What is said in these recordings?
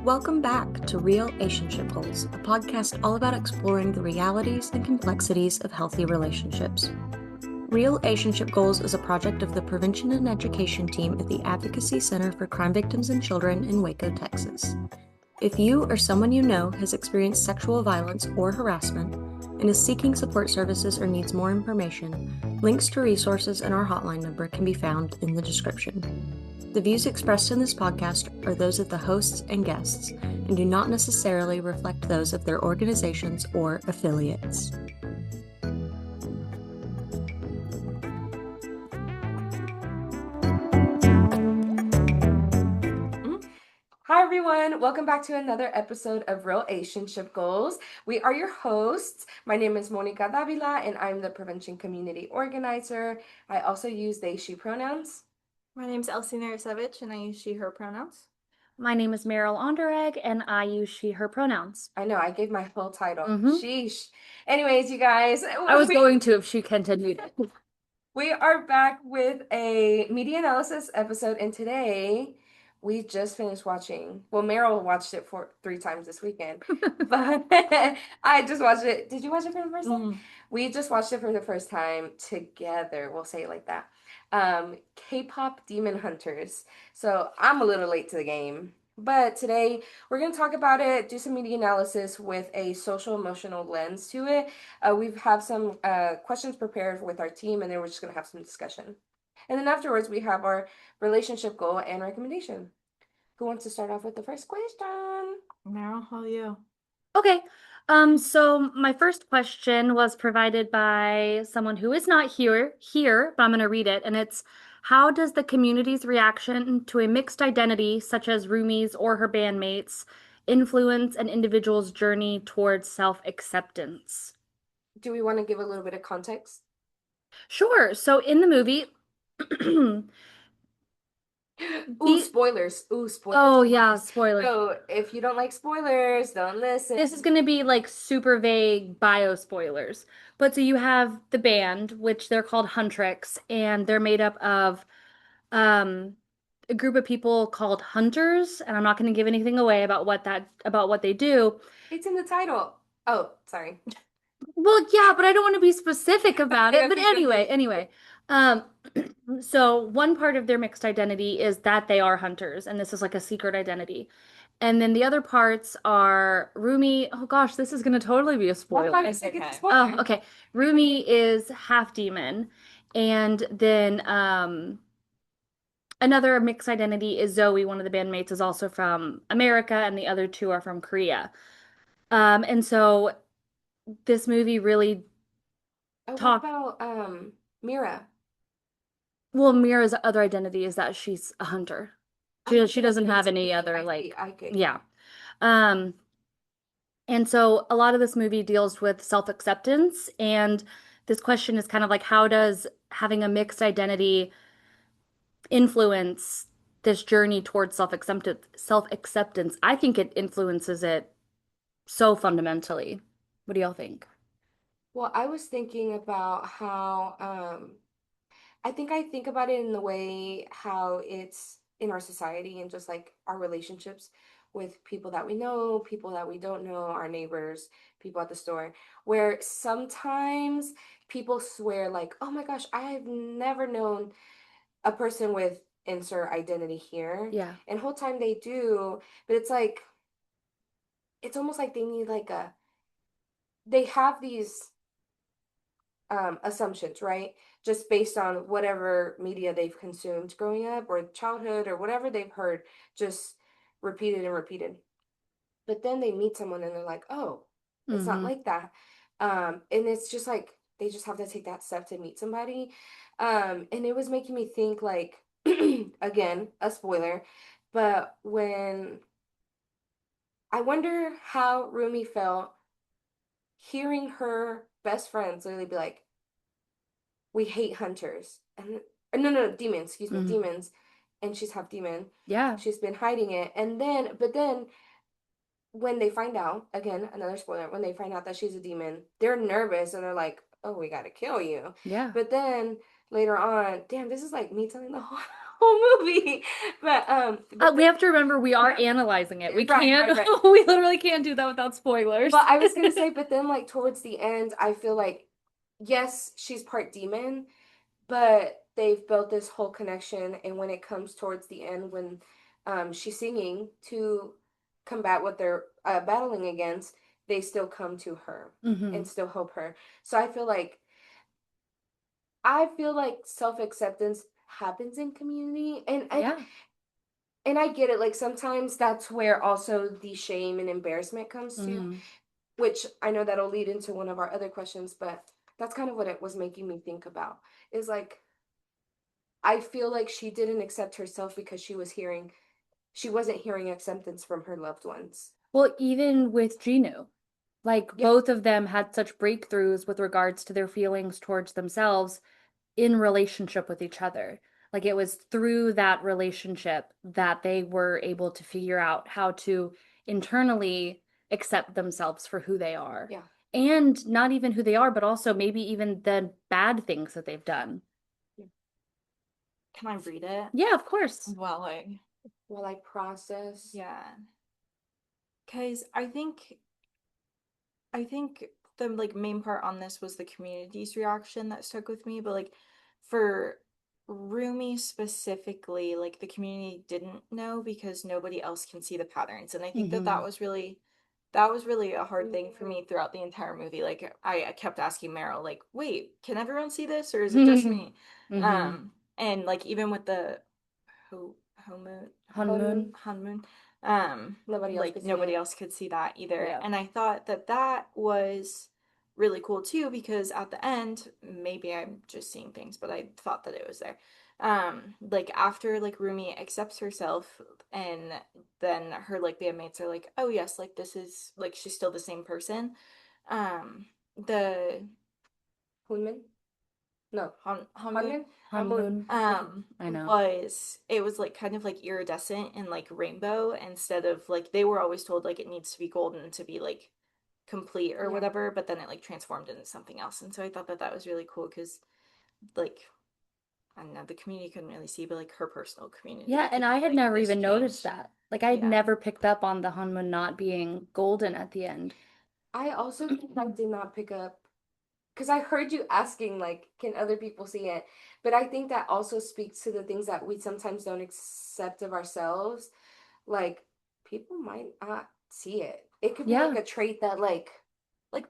Welcome back to Real-ationship Goals, a podcast all about exploring the realities and complexities of healthy relationships. Real-ationship Goals is a project of the Prevention and Education team at the Advocacy Center for Crime Victims and Children in Waco, Texas. If you or someone you know has experienced sexual violence or harassment and is seeking support services or needs more information, links to resources and our hotline number can be found in the description. The views expressed in this podcast are those of the hosts and guests and do not necessarily reflect those of their organizations or affiliates. Hi everyone, welcome back to another episode of Real-ationship Goals. We are your hosts. My name is Mónica and I'm the Prevention Community Organizer. I also use they, she pronouns. My name is Elsie Narasevich, and I use she, her pronouns. My name is Meryl Onderegg, and I use she, her pronouns. I know, I gave my full title. Sheesh. Anyways, you guys. I was going to if she continued. We are back with a media analysis episode, and today we just finished watching. Well, Meryl watched it 3 times this weekend, but I just watched it. Did you watch it for the first time? We just watched it for the first time together. We'll say it like that. K-pop Demon Hunters. So I'm a little late to the game, but today we're going to talk about it, do some media analysis with a social emotional lens to it. We have some questions prepared with our team, and then we're just going to have some discussion. And then afterwards, we have our relationship goal and recommendation. Who wants to start off with the first question? Meryl, how are you? Okay. So my first question was provided by someone who is not here, but I'm going to read it. And it's, how does the community's reaction to a mixed identity, such as Rumi's or her bandmates, influence an individual's journey towards self-acceptance? Do we want to give a little bit of context? Sure. So in the movie... Spoilers. Spoilers. Oh, yeah, spoilers. So if you don't like spoilers, don't listen. This is going to be like super vague bio spoilers. But so you have the band, which they're called Huntrix, and they're made up of a group of people called Hunters, and I'm not going to give anything away about what they do. It's in the title. Oh, sorry. Well, yeah, but I don't want to be specific about it. But anyway. So one part of their mixed identity is that they are hunters, and this is like a secret identity. And then the other parts are Rumi. Oh gosh, this is gonna totally be a spoiler. Oh, okay. Rumi is half demon, and then another mixed identity is Zoe. One of the bandmates is also from America, and the other two are from Korea. And so this movie really talked about Mira. Well, Mira's other identity is that she's a hunter. She doesn't have any other yeah. And so a lot of this movie deals with self-acceptance, and this question is kind of like, how does having a mixed identity influence this journey towards self-acceptance? I think it influences it so fundamentally. What do y'all think? Well, I was thinking about how I think about it in the way how it's in our society and just like our relationships with people that we know, people that we don't know, our neighbors, people at the store, where sometimes people swear like, oh my gosh, I've never known a person with insert identity here. Yeah. And whole time they do, but it's like, it's almost like they need they have these assumptions, right? Just based on whatever media they've consumed growing up or childhood or whatever they've heard, just repeated and repeated. But then they meet someone and they're like, oh, it's not like that. And it's just like, they just have to take that step to meet somebody. And it was making me think like, again, a spoiler, but when I wonder how Rumi felt hearing her best friends literally be like, we hate hunters. And no, demons, excuse me, demons. And she's half demon. Yeah. She's been hiding it. But then when they find out, again, another spoiler, when they find out that she's a demon, they're nervous and they're like, oh, we gotta kill you. Yeah. But then later on, damn, this is like me telling the whole movie. But We have to remember we are analyzing it. We Right, can't, right, right. we literally can't do that without spoilers. Well, I was gonna say, but then like towards the end, I feel like yes, she's part demon, but they've built this whole connection, and when it comes towards the end, when she's singing to combat what they're battling against, they still come to her Mhm. and still help her. So I feel like self-acceptance happens in community, Yeah. and I get it. Like sometimes that's where also the shame and embarrassment comes to, Mhm. which I know that'll lead into one of our other questions, but that's kind of what it was making me think about. Is like I feel like she didn't accept herself because she wasn't hearing acceptance from her loved ones. Well, even with Ginu, like Yeah. both of them had such breakthroughs with regards to their feelings towards themselves in relationship with each other. Like it was through that relationship that they were able to figure out how to internally accept themselves for who they are. Yeah. And not even who they are, but also maybe even the bad things that they've done. Can I read it? Yeah, of course. Well, like, Well, I process. yeah. Because I think the like main part on this was the community's reaction that stuck with me, but like for Rumi specifically, like the community didn't know because nobody else can see the patterns. And I think that Mhm. that was really a hard thing for me throughout the entire movie. Like I kept asking Meryl, like, wait, can everyone see this or is it just me? Mhm. And like even with the Ho Homoon Honeymoon. Hanmoon, Nobody else like could see nobody it. else could see that either. Yeah. And I thought that that was really cool too because at the end, maybe I'm just seeing things, but I thought that it was there. Like after like Rumi accepts herself and then her like bandmates are like, "Oh yes, like this is like she's still the same person." The Hunman? No. Hanmoon Hanman? Hamun. Honeymoon. I know. was it was like kind of like iridescent and like rainbow instead of like they were always told like it needs to be golden to be like complete or Yeah. whatever, but then it like transformed into something else. And so I thought that that was really cool because like I don't know, the community couldn't really see, but like her personal community Yeah, could and be I had like never this even noticed changed. that. Like I had Yeah. never picked up on the Hanmoon not being golden at the end. I also think I did not pick up because I heard you asking, like, can other people see it? But I think that also speaks to the things that we sometimes don't accept of ourselves. Like, people might not see it. It could be like Yeah. a trait that, Like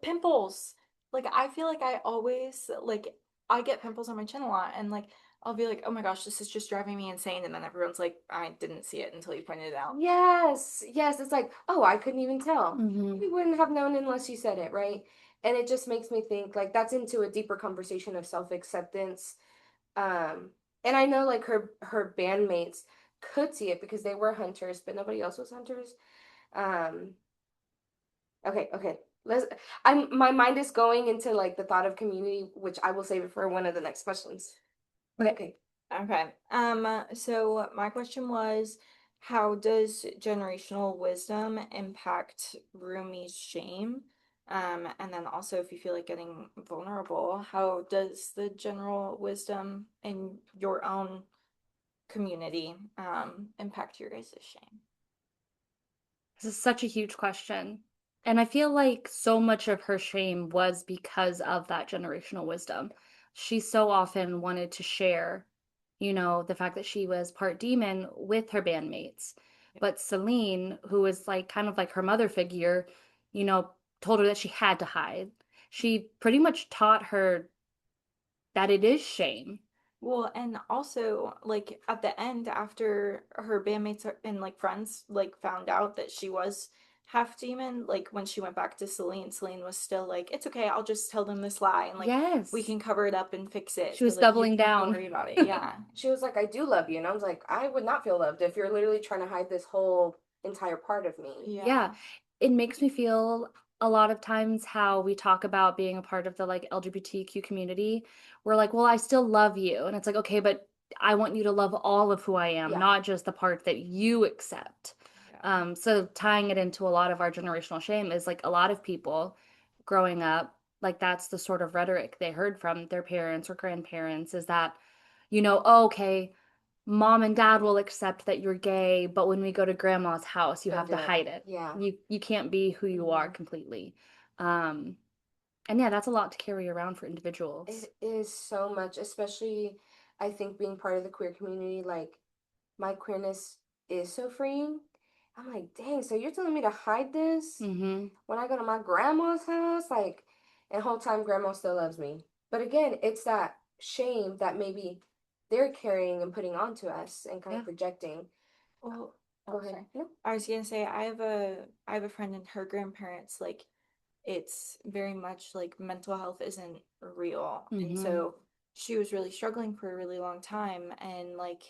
pimples. Like I feel like I always like I get pimples on my chin a lot and like I'll be like, "Oh my gosh, this is just driving me insane." And then everyone's like, "I didn't see it until you pointed it out." yes, yes, it's like, oh, I couldn't even tell. Mhm. We wouldn't have known unless you said it, right? And it just makes me think, like, that's into a deeper conversation of self-acceptance. Um, and I know like her bandmates could see it because they were hunters, but nobody else was hunters. Um, okay. Let's my mind is going into like the thought of community, which I will save it for one of the next questions. Okay. Okay. Okay. So my question was, how does generational wisdom impact Rumi's shame? And then also if you feel like getting vulnerable, how does the general wisdom in your own community impact your guys' shame? This is such a huge question. And I feel like so much of her shame was because of that generational wisdom. She so often wanted to share, the fact that she was part demon with her bandmates. But Celine, who was like kind of like her mother figure, you know, told her that she had to hide. She pretty much taught her that it is shame. Well, and also like at the end after her and like friends like found out that she was half demon, like when she went back to Celine, Celine was still like, "It's okay, I'll just tell them this lie and like we Yes. can cover it up and fix it." She So was like you doubling don't have to down. worry about it. Yeah. She was like, I do love you. And I was like, I would not feel loved if you're literally trying to hide this whole entire part of me. Yeah, it makes me feel a lot of times how we talk about being a part of the like LGBTQ community. We're like, well, I still love you. And it's like, okay, but I want you to love all of who I am, Yeah. not just the part that you accept. Yeah. So tying it into a lot of our generational shame is like a lot of people growing up, like that's the sort of rhetoric they heard from their parents or grandparents is that, oh, okay, mom and dad will accept that you're gay, but when we go to grandma's house, you Don't have do to it. hide it. Yeah. You can't be who you are completely. And yeah, that's a lot to carry around for individuals. It is so much, especially I think being part of the queer community, like my queerness is so freeing. I'm like, dang, so you're telling me to hide this Mm-hmm. when I go to my grandma's house? Like, and whole time grandma still loves me. But again, it's that shame that maybe they're carrying and putting onto us and kind of projecting. Well, Go ahead. sorry. No? I was gonna say I have a friend and her grandparents, like, it's very much like mental health isn't real. And Mm-hmm. so she was really struggling for a really long time, and like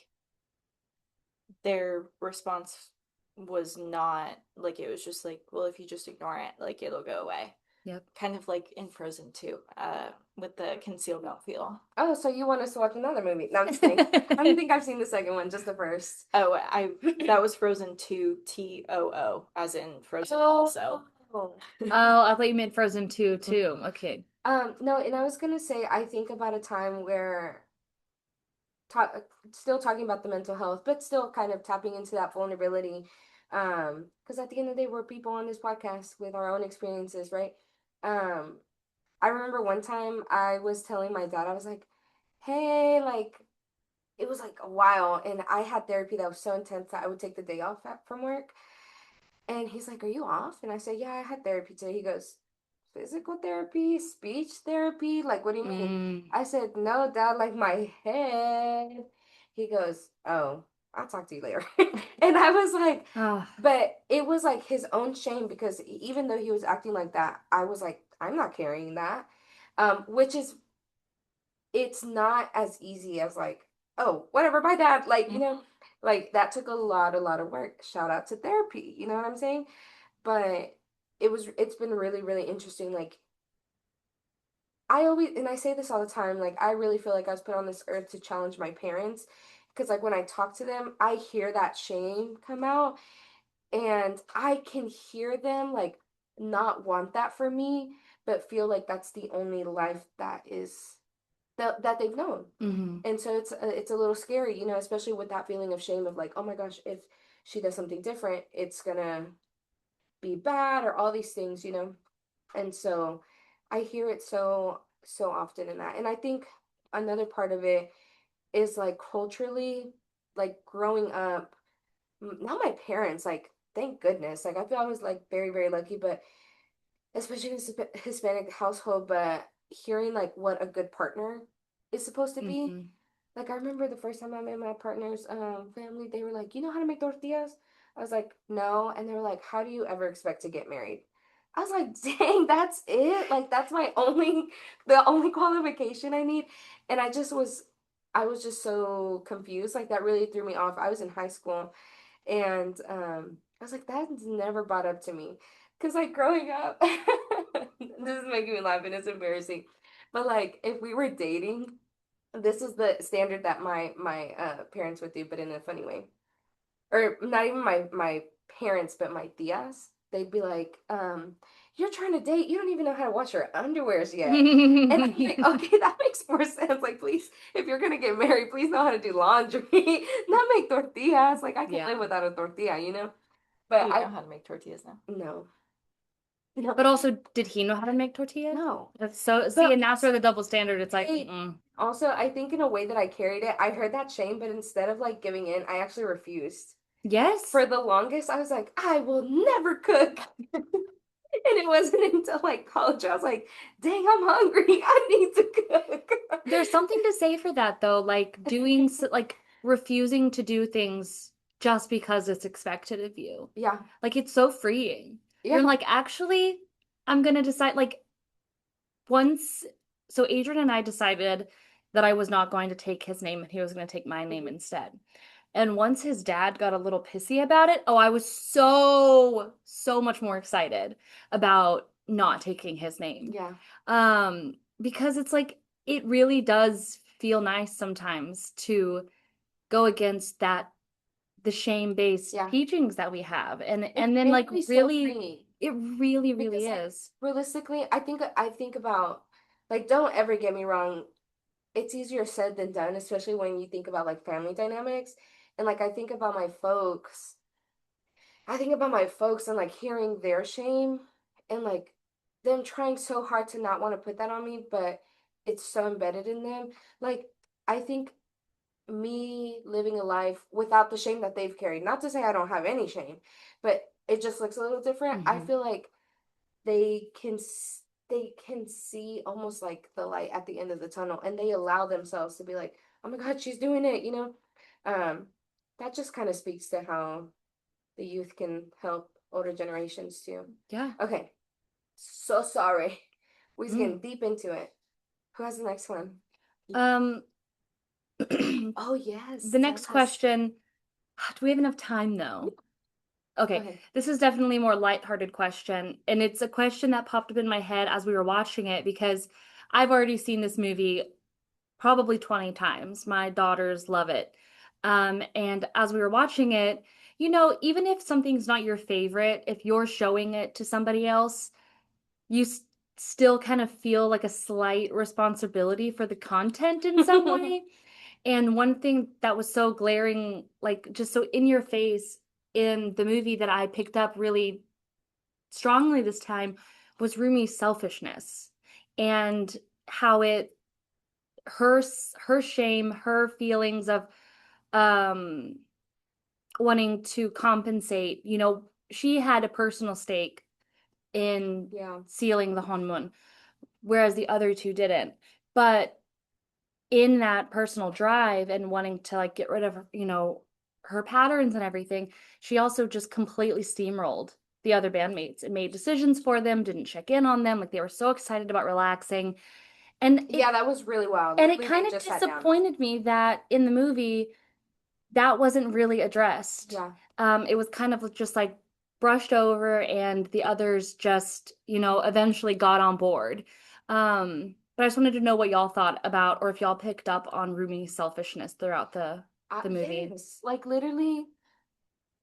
their response was not like, it was just like, well, if you just ignore it, like it'll go away. Yep. Kind of like in Frozen 2, with the conceal don't feel. Oh, so you want us to watch another movie? No, I'm just kidding. I don't think I've seen the second one, just the first. Oh, that was Frozen 2 TOO, as in Frozen also. Oh. Oh, I thought you meant Frozen 2 too. Okay. No, and I was gonna say, I think about a time where talk, still talking about the mental health, but still kind of tapping into that vulnerability. Because at the end of the day, we're people on this podcast with our own experiences, right? I remember one time I was telling my dad, I was like, hey, like, it was like a while, and I had therapy that was so intense that I would take the day off from work. And he's like, are you off? And I said, yeah, I had therapy today. He goes, physical therapy, speech therapy? Like, what do you mean? I said, no, Dad, like my head. He goes, oh, I'll talk to you later. And I was like, but it was like his own shame because even though he was acting like that, I was like, I'm not carrying that. Which is, it's not as easy as like, oh, whatever, bye, Dad. Like, you know, like that took a lot of work. Shout out to therapy. You know what I'm saying? But it's been really, really interesting. Like, I always, and I say this all the time, like, I really feel like I was put on this earth to challenge my parents. Because, like, when I talk to them, I hear that shame come out, and I can hear them, like, not want that for me, but feel like that's the only life that is, that they've known. Mm-hmm. And so it's a little scary, you know, especially with that feeling of shame of, like, oh my gosh, if she does something different, it's gonna be bad or all these things, you know. And so I hear it so often in that. And I think another part of it is like culturally, like growing up, not my parents, like thank goodness. Like I feel I was like very, very lucky, but especially in a Hispanic household, but hearing like what a good partner is supposed to be. Mm-hmm. Like I remember the first time I met my partner's family, they were like, "You know how to make tortillas?" I was like, "No," and they were like, "How do you ever expect to get married?" I was like, "Dang, that's it? Like that's my the only qualification I need." And I was just so confused. Like that really threw me off. I was in high school, and I was like, "That's never brought up to me," because like growing up, this is making me laugh and it's embarrassing, but like if we were dating, this is the standard that my parents would do, but in a funny way. Or not even my parents, but my tias. They'd be like, you're trying to date, you don't even know how to wash your underwears yet. And I'm like, okay, that makes more sense. Like, please, if you're gonna get married, please know how to do laundry, not make tortillas. Like, I can't live without a tortilla, you know? But You I know how to make tortillas now. no. But also, did he know how to make tortillas? No. That's so, But see, and that's where the double standard, it's like, Hey, also, I think in a way that I carried it, I heard that shame, but instead of like giving in, I actually refused. yes. For the longest, I was like, I will never cook. And it wasn't until like college, I was like, dang, I'm hungry. I need to cook. There's something to say for that though, like doing, like refusing to do things just because it's expected of you. Yeah. Like it's so freeing. Yeah. You're like, actually, I'm gonna decide, like once, so Adrian and I decided that I was not going to take his name and he was going to take my name instead. And once his dad got a little pissy about it, oh, I was so much more excited about not taking his name. Yeah. Because it's like, it really does feel nice sometimes to go against that, the shame-based teachings that we have. And then like really, it really like, is. realistically, I think about, like, don't ever get me wrong. it's easier said than done, especially when you think about like family dynamics. And like I think about my folks and like hearing their shame and like them trying so hard to not want to put that on me, but it's so embedded in them. Like I think me living a life without the shame that they've carried, not to say I don't have any shame, but it just looks a little different. I feel like they can they can see almost like the light at the end of the tunnel, and they allow themselves to be like, oh my god, she's doing it, you know. That just kind of speaks to how the youth can help older generations too. Yeah. Okay, so sorry, we're just Mm. getting deep into it. Who has the next one? Oh yes, The next tell us. question, do we have enough time though? Go Okay, ahead. this is definitely a more lighthearted question, and it's a question that popped up in my head as we were watching it because I've already seen this movie probably 20 times. My daughters love it. And as we were watching it, you know, even if something's not your favorite, if you're showing it to somebody else, you still kind of feel like a slight responsibility for the content in some way. And one thing that was so glaring, like just so in your face in the movie that I picked up really strongly this time was Rumi's selfishness and how it her shame, her feelings of um wanting to compensate, you know, she had a personal stake in sealing the honmun, whereas the other two didn't. But in that personal drive and wanting to like get rid of, you know, her patterns and everything, she also just completely steamrolled the other bandmates and made decisions for them, didn't check in on them, like they were so excited about relaxing. And yeah, that was really wild. And it kind of disappointed me that in the movie that wasn't really addressed. Yeah. It was kind of just like brushed over, and the others just, you know, eventually got on board. But I just wanted to know what y'all thought about, or if y'all picked up on Rumi's selfishness throughout the movie. Yes. Like literally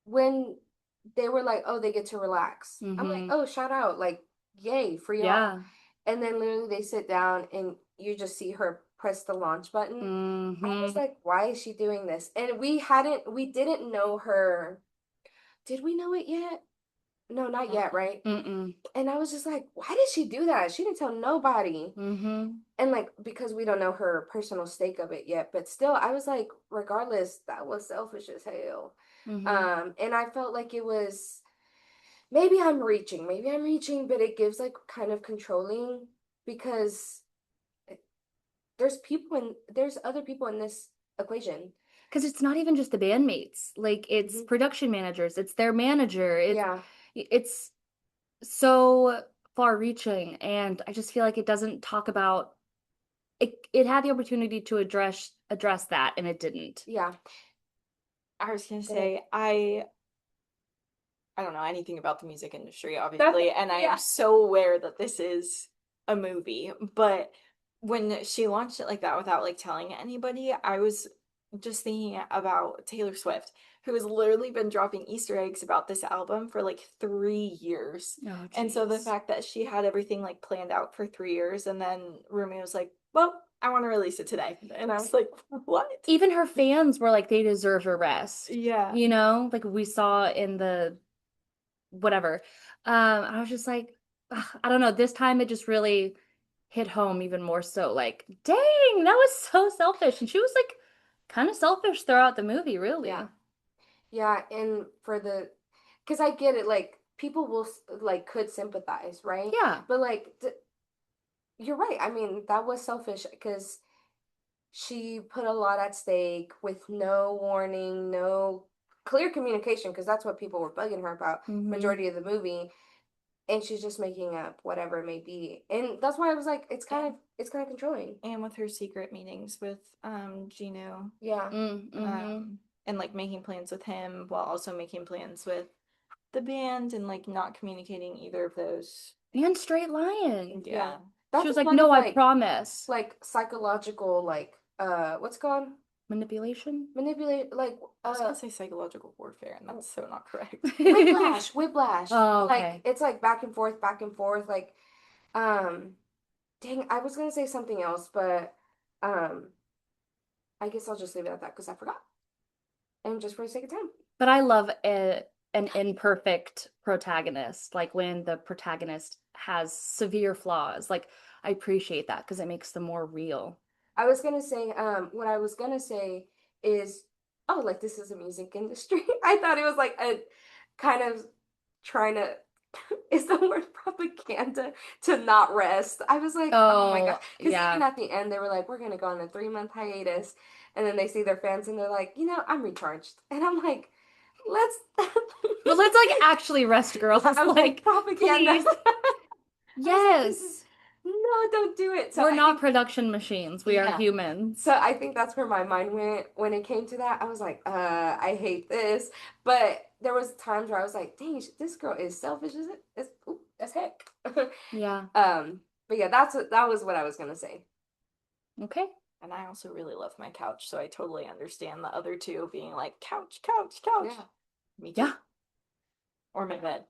when they were like, oh, they get to relax. I'm like, oh, shout out, like, yay for y'all. Yeah. And then literally they sit down and you just see her press the launch button. I was like, why is she doing this? And we didn't know her. Did we know it yet? No, not yet, right? And I was just like, why did she do that? She didn't tell nobody. And like, because we don't know her personal stake of it yet, but still, I was like, regardless, that was selfish as hell. And I felt like it was, maybe I'm reaching, but it gives like kind of controlling because there's other people in this equation. Because it's not even just the bandmates, like it's production managers, it's their manager, it's so far reaching, and I just feel like it doesn't talk about it had the opportunity to address that, and it didn't. Yeah. I was gonna say I don't know anything about the music industry, obviously, and I am so aware that this is a movie, but when she launched it like that without like telling anybody, I was just thinking about Taylor Swift, who has literally been dropping Easter eggs about this album for like 3 years. Oh, and so the fact that she had everything like planned out for 3 years, and then Rumi was like, well, I want to release it today. And I was like, what? Even her fans were like, they deserve a rest. Yeah. You know, like we saw in the whatever. I was just like, ugh, I don't know. This time it just really hit home even more so. Like, dang, that was so selfish. And she was like kind of selfish throughout the movie, really. Yeah, and because I get it, like people will like could sympathize, right? Yeah. But like you're right. I mean, that was selfish because she put a lot at stake with no warning, no clear communication, because that's what people were bugging her about majority of the movie. And she's just making up whatever it may be. And that's why I was like, it's kind of controlling. And with her secret meetings with Gino. Yeah. And like making plans with him while also making plans with the band, and like not communicating either of those. And straight lying. Yeah. She was like, no, I promise. Like psychological, like what's it called? Manipulation? Like I was gonna say psychological warfare, and that's so not correct. Whiplash. Oh, okay. Like it's like back and forth, like dang, I was gonna say something else, but I guess I'll just leave it at that because I forgot. And just for the sake of time. But I love an imperfect protagonist, like when the protagonist has severe flaws. Like I appreciate that because it makes them more real. I was gonna say, what I was gonna say is, oh, like this is a music industry. I thought it was like a kind of trying to, is the word propaganda to not rest. I was like, oh my gosh. Oh, Because even yeah. at the end, they were like, we're gonna go on a 3-month hiatus. And then they see their fans and they're like, I'm recharged. And I'm like, let's. But let's like actually rest, girls. I was like, Like, propaganda. please. I was like, this is, Yes. no, don't do it. So We're I not think, production machines. We are yeah. humans. So I think that's where my mind went when it came to that. I was like, I hate this. But there was times where I was like, dang, this girl is selfish as heck. Yeah. But yeah, that was what I was gonna say. Okay. And I also really love my couch, so I totally understand the other two being like, couch, couch, couch. Yeah. Me too. Yeah. Or my bed.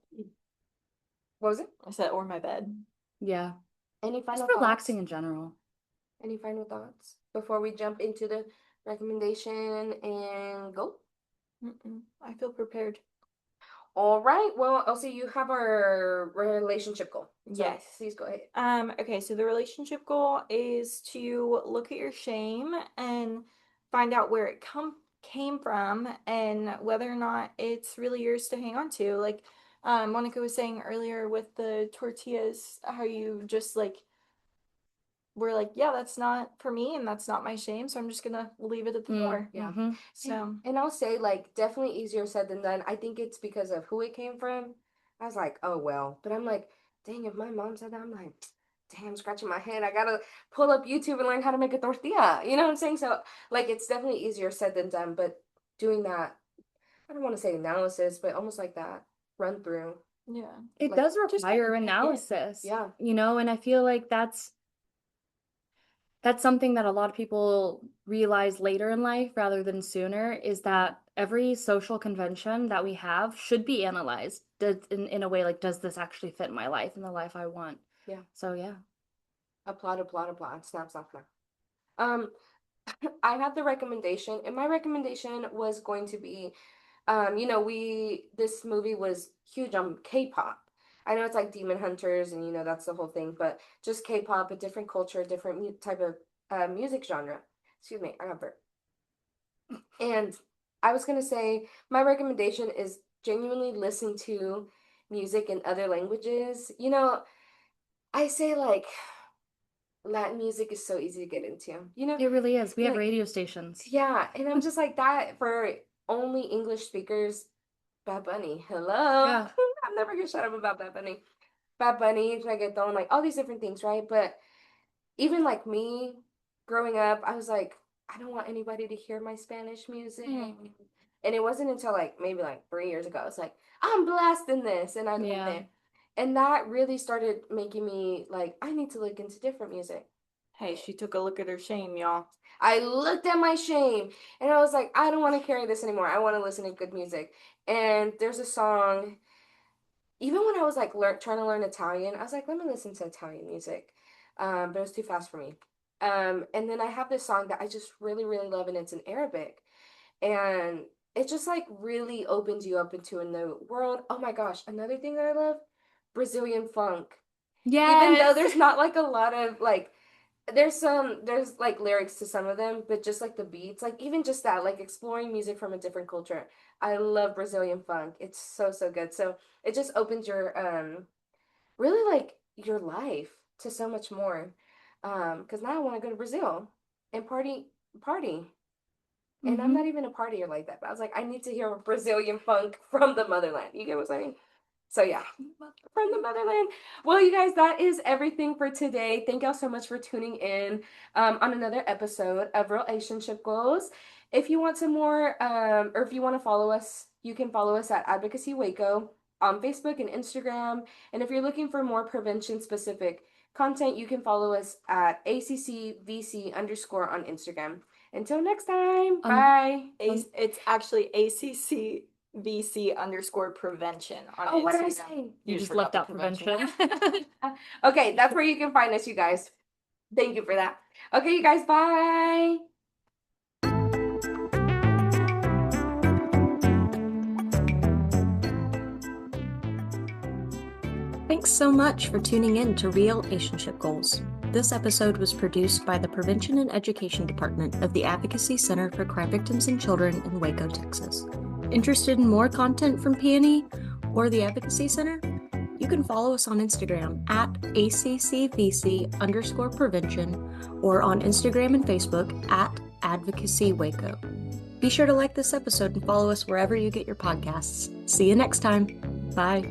What was it? I said, or my bed. Yeah. Any final Just relaxing thoughts? in general. Any final thoughts before we jump into the recommendation and go? I feel prepared. All right. Well, Elsie, you have our relationship goal. So Yes. please go ahead. Okay, so the relationship goal is to look at your shame and find out where it came from and whether or not it's really yours to hang on to. Like Monica was saying earlier with the tortillas, how you just like were like, yeah, that's not for me and that's not my shame, so I'm just gonna leave it at the door. Yeah. So And I'll say, like, definitely easier said than done. I think it's because of who it came from. I was like, oh, well. But I'm like, dang, if my mom said that, I'm like, damn, scratching my head. I gotta pull up YouTube and learn how to make a tortilla. You know what I'm saying? So, like, it's definitely easier said than done. But doing that, I don't want to say analysis, but almost like that run through. yeah. It Like, does just require like, analysis. yeah. And I feel like that's something that a lot of people realize later in life rather than sooner is that every social convention that we have should be analyzed in a way like, does this actually fit my life and the life I want? Yeah. So, yeah. Applaud, applaud, applaud. Snap, snap, snap. I had the recommendation, and my recommendation was going to be, this movie was huge on K-pop. I know it's like Demon Hunters, and that's the whole thing, but just K-pop, a different culture, a different type of music genre. Excuse me, I got burped. And I was gonna say my recommendation is genuinely listen to music in other languages. I say like Latin music is so easy to get into. It really is. We have like, radio stations. yeah, and I'm just like that for only English speakers. Bad Bunny, hello. Yeah. I'm never gonna shut up about Bad Bunny. Bad Bunny, reggaeton, like all these different things, right? But even like me growing up, I was like, I don't want anybody to hear my Spanish music. And it wasn't until like maybe like 3 years ago, it's like, I'm blasting this and I love Yeah. it. And that really started making me like, I need to look into different music. Hey, she took a look at her shame, y'all. I looked at my shame and I was like, I don't want to carry this anymore. I want to listen to good music. And there's a song, even when I was like trying to learn Italian, I was like, let me listen to Italian music. But it was too fast for me. And then I have this song that I just really, really love, and it's in Arabic. And it just like really opens you up into a new world. Oh my gosh, another thing that I love, Brazilian funk. Even though Yes. there's not like a lot of like there's like lyrics to some of them, but just like the beats, like even just that, like exploring music from a different culture. I love Brazilian funk. It's so, so good. So it just opens your really like your life to so much more. Because now I want to go to Brazil and party. And I'm not even a partier like that, but I was like, I need to hear Brazilian funk from the motherland. You get what I'm saying? So yeah, from the motherland. Well, you guys, that is everything for today. Thank y'all so much for tuning in on another episode of Real-ationship Goals. If you want some more, or if you want to follow us, you can follow us at Advocacy Waco on Facebook and Instagram. And if you're looking for more prevention specific content, you can follow us at ACCVC _ on Instagram. Until next time, bye. It's actually ACCVC _ prevention on Oh, what did I Instagram. say? You just forgot left the out prevention. Okay, that's where you can find us, you guys. Thank you for that. Okay, you guys, bye. Thanks so much for tuning in to Real-ationship Goals. This episode was produced by the Prevention and Education Department of the Advocacy Center for Crime Victims and Children in Waco, Texas. Interested in more content from P&E or the Advocacy Center? You can follow us on Instagram at ACCVC_prevention or on Instagram and Facebook at Advocacy Waco. Be sure to like this episode and follow us wherever you get your podcasts. See you next time. Bye.